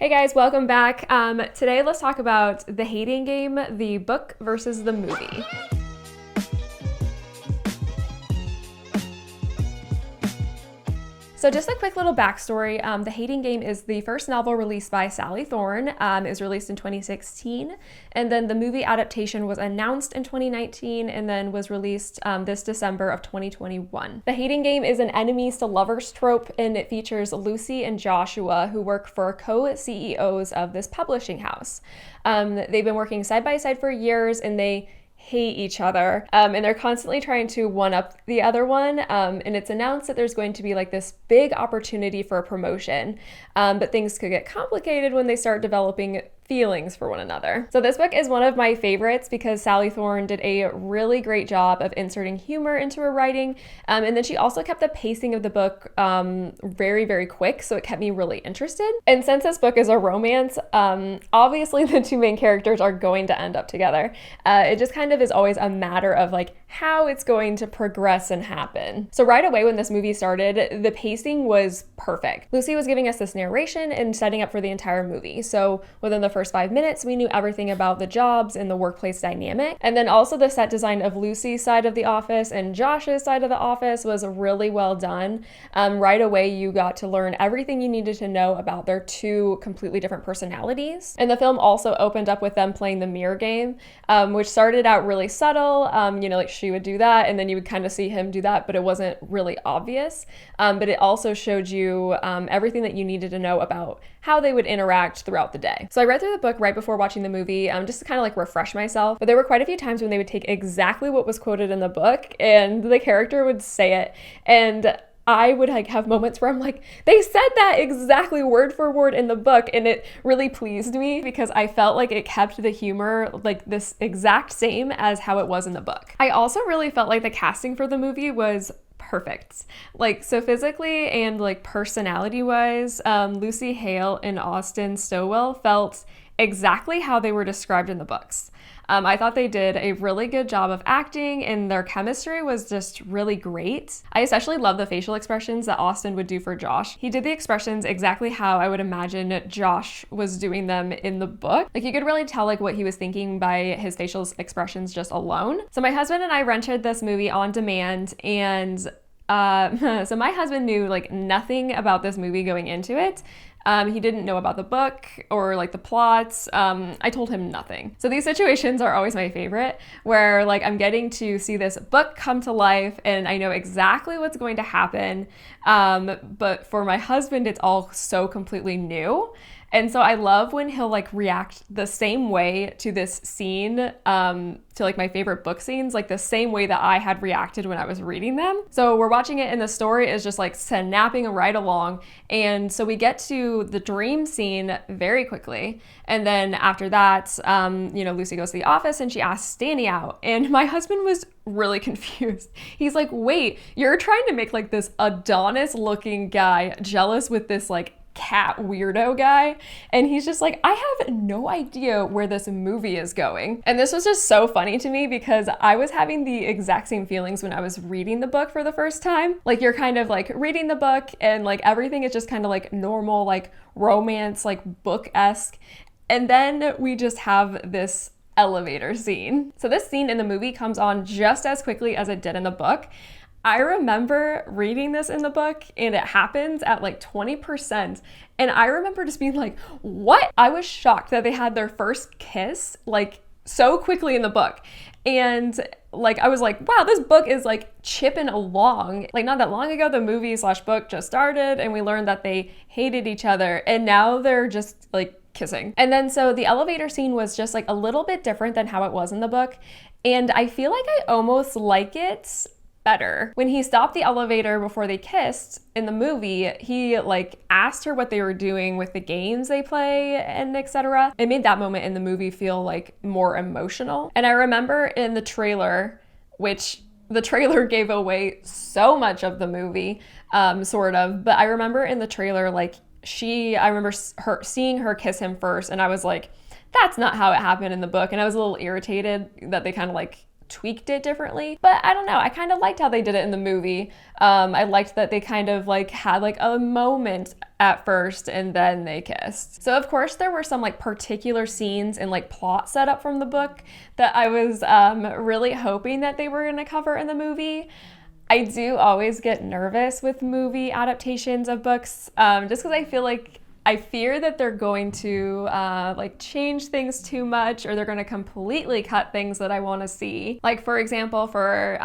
Hey guys, welcome back. Today let's talk about The Hating Game, the book versus the movie. So just a quick little backstory. The Hating Game is the first novel released by Sally Thorne. It was released in 2016, and then the movie adaptation was announced in 2019 and then was released this December of 2021. The Hating Game is an enemies to lovers trope, and it features Lucy and Joshua, who work for co-CEOs of this publishing house. They've been working side by side for years, and they hate each other, and they're constantly trying to one-up the other one, and it's announced that there's going to be like this big opportunity for a promotion, but things could get complicated when they start developing feelings for one another. So this book is one of my favorites because Sally Thorne did a really great job of inserting humor into her writing, and then she also kept the pacing of the book very, very quick, so it kept me really interested. And since this book is a romance, obviously the two main characters are going to end up together. It just kind of is always a matter of like how it's going to progress and happen. So right away when this movie started, the pacing was perfect. Lucy was giving us this narration and setting up for the entire movie. So within the first 5 minutes, we knew everything about the jobs and the workplace dynamic. And then also the set design of Lucy's side of the office and Josh's side of the office was really well done. Right away, you got to learn everything you needed to know about their two completely different personalities. And the film also opened up with them playing the mirror game, which started out really subtle. Like she would do that, and then you would kind of see him do that, but it wasn't really obvious. But it also showed you everything that you needed to know about how they would interact throughout the day. So I read through the book right before watching the movie, just to kind of like refresh myself. But there were quite a few times when they would take exactly what was quoted in the book and the character would say it. And I would like have moments where I'm like, they said that exactly word for word in the book, and it really pleased me because I felt like it kept the humor like this exact same as how it was in the book. I also really felt like the casting for the movie was perfect. Like, so physically and like personality wise, Lucy Hale and Austin Stowell felt exactly how they were described in the books. I thought they did a really good job of acting, and their chemistry was just really great. I especially love the facial expressions that Austin would do for Josh. He did the expressions exactly how I would imagine Josh was doing them in the book. Like, you could really tell like what he was thinking by his facial expressions just alone. So my husband and I rented this movie on demand, and so my husband knew like nothing about this movie going into it. He didn't know about the book or like the plots. I told him nothing. So these situations are always my favorite, where like I'm getting to see this book come to life and I know exactly what's going to happen. But for my husband, it's all so completely new. And so I love when he'll like react the same way to this scene, to like my favorite book scenes, like the same way that I had reacted when I was reading them. So we're watching it and the story is just like snapping right along. And so we get to the dream scene very quickly. And then after that, Lucy goes to the office and she asks Danny out. And my husband was really confused. He's like, wait, you're trying to make like this Adonis looking guy jealous with this like cat weirdo guy, and he's just like, I have no idea where this movie is going. And this was just so funny to me because I was having the exact same feelings when I was reading the book for the first time. Like, you're kind of like reading the book and like everything is just kind of like normal, like romance, like book-esque, and then we just have this elevator scene. So this scene in the movie comes on just as quickly as it did in the book. I remember reading this in the book and it happens at like 20%. And I remember just being like, what? I was shocked that they had their first kiss like so quickly in the book. And like, I was like, wow, this book is like chipping along. Like, not that long ago, the movie/book just started and we learned that they hated each other. And now they're just like kissing. And then so the elevator scene was just like a little bit different than how it was in the book. And I feel like I almost like it better. When he stopped the elevator before they kissed in the movie, he like asked her what they were doing with the games they play and etc. It made that moment in the movie feel like more emotional. And I remember in the trailer, which the trailer gave away so much of the movie, sort of, but I remember in the trailer, like I remember seeing her kiss him first, and I was like, that's not how it happened in the book. And I was a little irritated that they kind of like tweaked it differently. But I don't know, I kind of liked how they did it in the movie. I liked that they kind of like had like a moment at first and then they kissed. So of course there were some like particular scenes and like plot setup from the book that I was really hoping that they were going to cover in the movie. I do always get nervous with movie adaptations of books, just because I feel like I fear that they're going to like change things too much, or they're going to completely cut things that I want to see. Like for example, for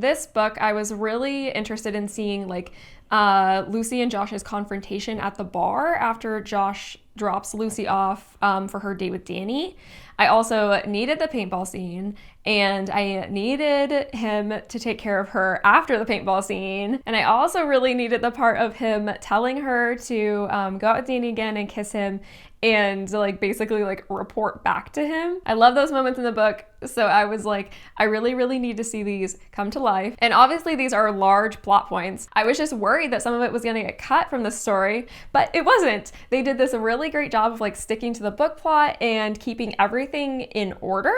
this book, I was really interested in seeing like Lucy and Josh's confrontation at the bar after Josh drops Lucy off for her date with Danny. I also needed the paintball scene, and I needed him to take care of her after the paintball scene. And I also really needed the part of him telling her to go out with Danny again and kiss him and like basically like report back to him. I love those moments in the book. So I was like, I really, really need to see these come to life. And obviously these are large plot points. I was just worried that some of it was gonna get cut from the story, but it wasn't. They did this really great job of like sticking to the book plot and keeping everything in order.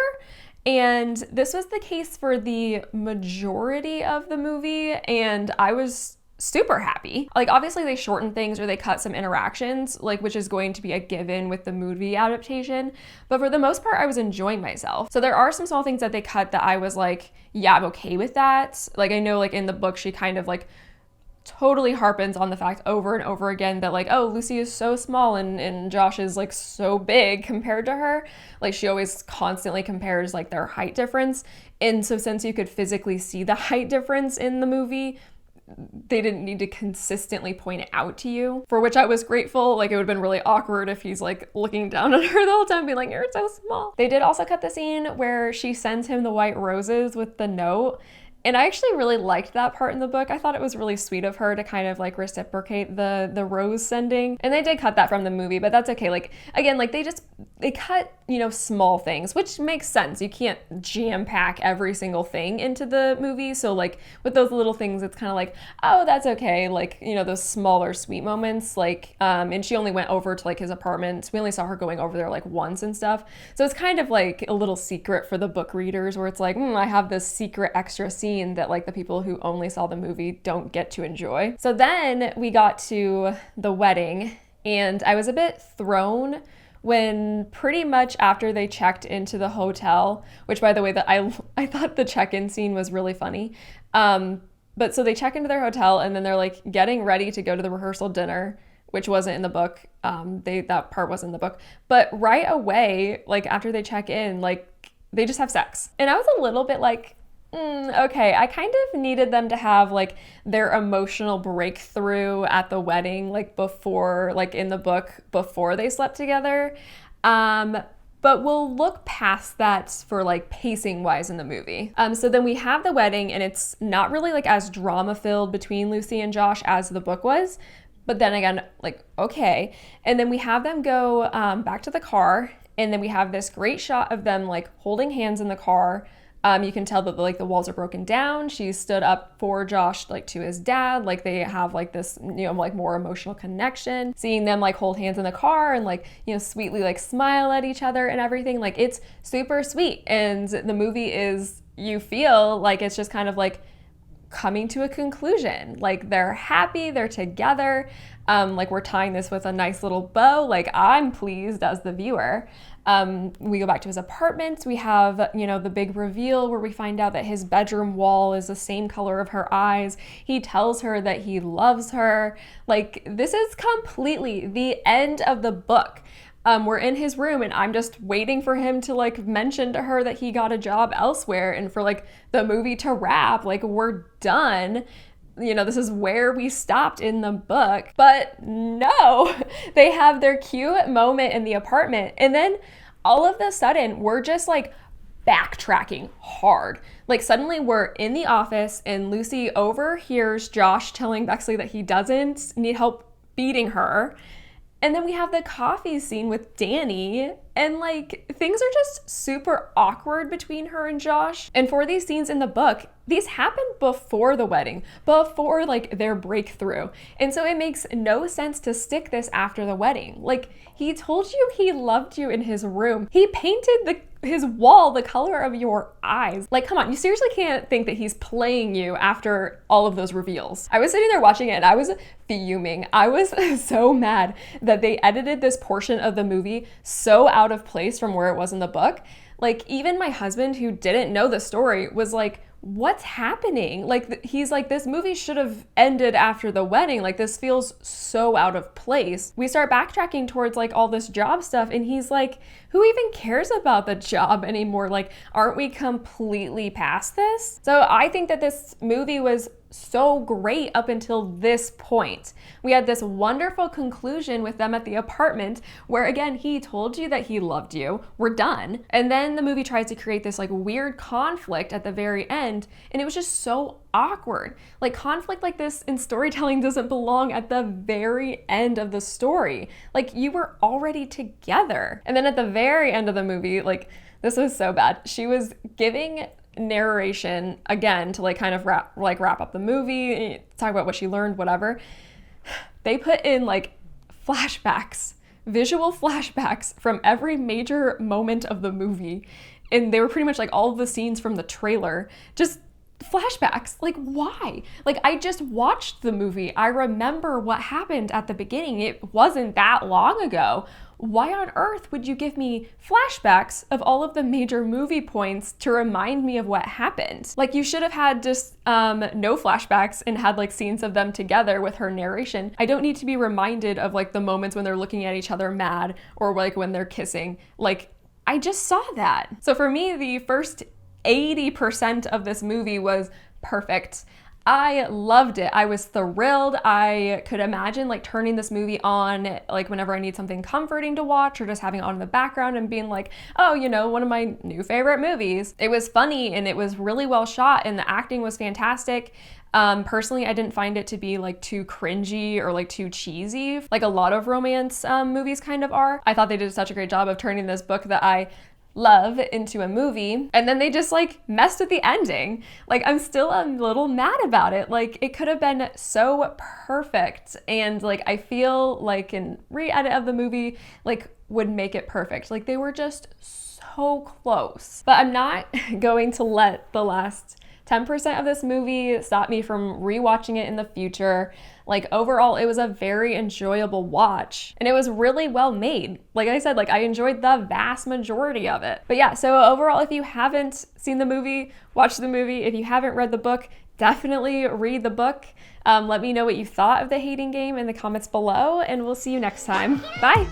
And this was the case for the majority of the movie, and I was super happy. Like obviously they shortened things or they cut some interactions, like which is going to be a given with the movie adaptation, but for the most part I was enjoying myself. So there are some small things that they cut that I was like, yeah, I'm okay with that. Like I know like in the book she kind of like totally harpens on the fact over and over again that like, oh, Lucy is so small and Josh is like so big compared to her. Like she always constantly compares like their height difference. And so since you could physically see the height difference in the movie, they didn't need to consistently point it out to you, for which I was grateful. Like it would have been really awkward if he's like looking down at her the whole time being like, you're so small. They did also cut the scene where she sends him the white roses with the note. And I actually really liked that part in the book. I thought it was really sweet of her to kind of like reciprocate the rose sending. And they did cut that from the movie, but that's okay. Like again, like they cut, you know, small things, which makes sense. You can't jam pack every single thing into the movie. So like with those little things, it's kind of like, oh, that's okay. Like, you know, those smaller sweet moments, like, and she only went over to like his apartment. We only saw her going over there like once and stuff. So it's kind of like a little secret for the book readers where it's like, I have this secret extra scene that like the people who only saw the movie don't get to enjoy. So then we got to the wedding, and I was a bit thrown when pretty much after they checked into the hotel, which by the way, that I thought the check-in scene was really funny. But so they check into their hotel and then they're like getting ready to go to the rehearsal dinner, which wasn't in the book. That part wasn't in the book. But right away, like after they check in, like they just have sex. And I was a little bit like, okay, I kind of needed them to have like their emotional breakthrough at the wedding, like before, like in the book, before they slept together. But we'll look past that for like pacing wise in the movie. So then we have the wedding, and it's not really like as drama filled between Lucy and Josh as the book was. But then again, like, okay. And then we have them go back to the car, and then we have this great shot of them like holding hands in the car. You can tell that like the walls are broken down. She stood up for Josh, like to his dad. Like they have like this, you know, like more emotional connection. Seeing them like hold hands in the car and like, you know, sweetly like smile at each other and everything. Like it's super sweet. And the movie is, you feel like it's just kind of like coming to a conclusion. Like they're happy, they're together. Like we're tying this with a nice little bow. Like I'm pleased as the viewer. We go back to his apartment. We have, you know, the big reveal where we find out that his bedroom wall is the same color of her eyes. He tells her that he loves her. Like this is completely the end of the book. We're in his room and I'm just waiting for him to like mention to her that he got a job elsewhere and for like the movie to wrap. Like we're done. You know, this is where we stopped in the book. But no, they have their cute moment in the apartment. And then all of a sudden, we're just like backtracking hard. Like suddenly we're in the office and Lucy overhears Josh telling Bexley that he doesn't need help beating her. And then we have the coffee scene with Danny, and like things are just super awkward between her and Josh. And for these scenes in the book, these happen before the wedding, before like their breakthrough. And so it makes no sense to stick this after the wedding. Like he told you he loved you in his room. He painted his wall the color of your eyes. Like, come on, you seriously can't think that he's playing you after all of those reveals. I was sitting there watching it and I was fuming. I was so mad that they edited this portion of the movie so out of place from where it was in the book. Like, even my husband, who didn't know the story, was like, what's happening? Like, he's like, this movie should have ended after the wedding. Like, this feels so out of place. We start backtracking towards like all this job stuff, and he's like, who even cares about the job anymore? Like, aren't we completely past this? So I think that this movie was so great up until this point. We had this wonderful conclusion with them at the apartment where, again, he told you that he loved you. We're done. And then the movie tries to create this like weird conflict at the very end, and it was just so awkward. Like, conflict like this in storytelling doesn't belong at the very end of the story. Like, you were already together. And then at the very end of the movie, like, this was so bad. She was giving narration again to like kind of wrap up the movie, talk about what she learned, whatever. They put in like flashbacks, visual flashbacks from every major moment of the movie, and they were pretty much like all of the scenes from the trailer, just flashbacks. Like, why? Like, I just watched the movie. I remember what happened at the beginning. It wasn't that long ago. Why on earth would you give me flashbacks of all of the major movie points to remind me of what happened? Like, you should have had just no flashbacks and had like scenes of them together with her narration. I don't need to be reminded of like the moments when they're looking at each other mad or like when they're kissing. Like, I just saw that. So for me, the first 80% of this movie was perfect. I loved it. I was thrilled. I could imagine like turning this movie on like whenever I need something comforting to watch, or just having it on in the background and being like, oh, you know, one of my new favorite movies. It was funny and it was really well shot and the acting was fantastic. Personally, I didn't find it to be like too cringy or like too cheesy, like a lot of romance movies kind of are. I thought they did such a great job of turning this book that I love into a movie, and then they just like messed with the ending. Like, I'm still a little mad about it. Like, it could have been so perfect, and like I feel like an re-edit of the movie like would make it perfect. Like, they were just so close. But I'm not going to let the last 10% of this movie stop me from rewatching it in the future. Like, overall, it was a very enjoyable watch, and it was really well made. Like I said, like, I enjoyed the vast majority of it. But yeah, so overall, if you haven't seen the movie, watch the movie. If you haven't read the book, definitely read the book. Let me know what you thought of The Hating Game in the comments below, and we'll see you next time. Bye.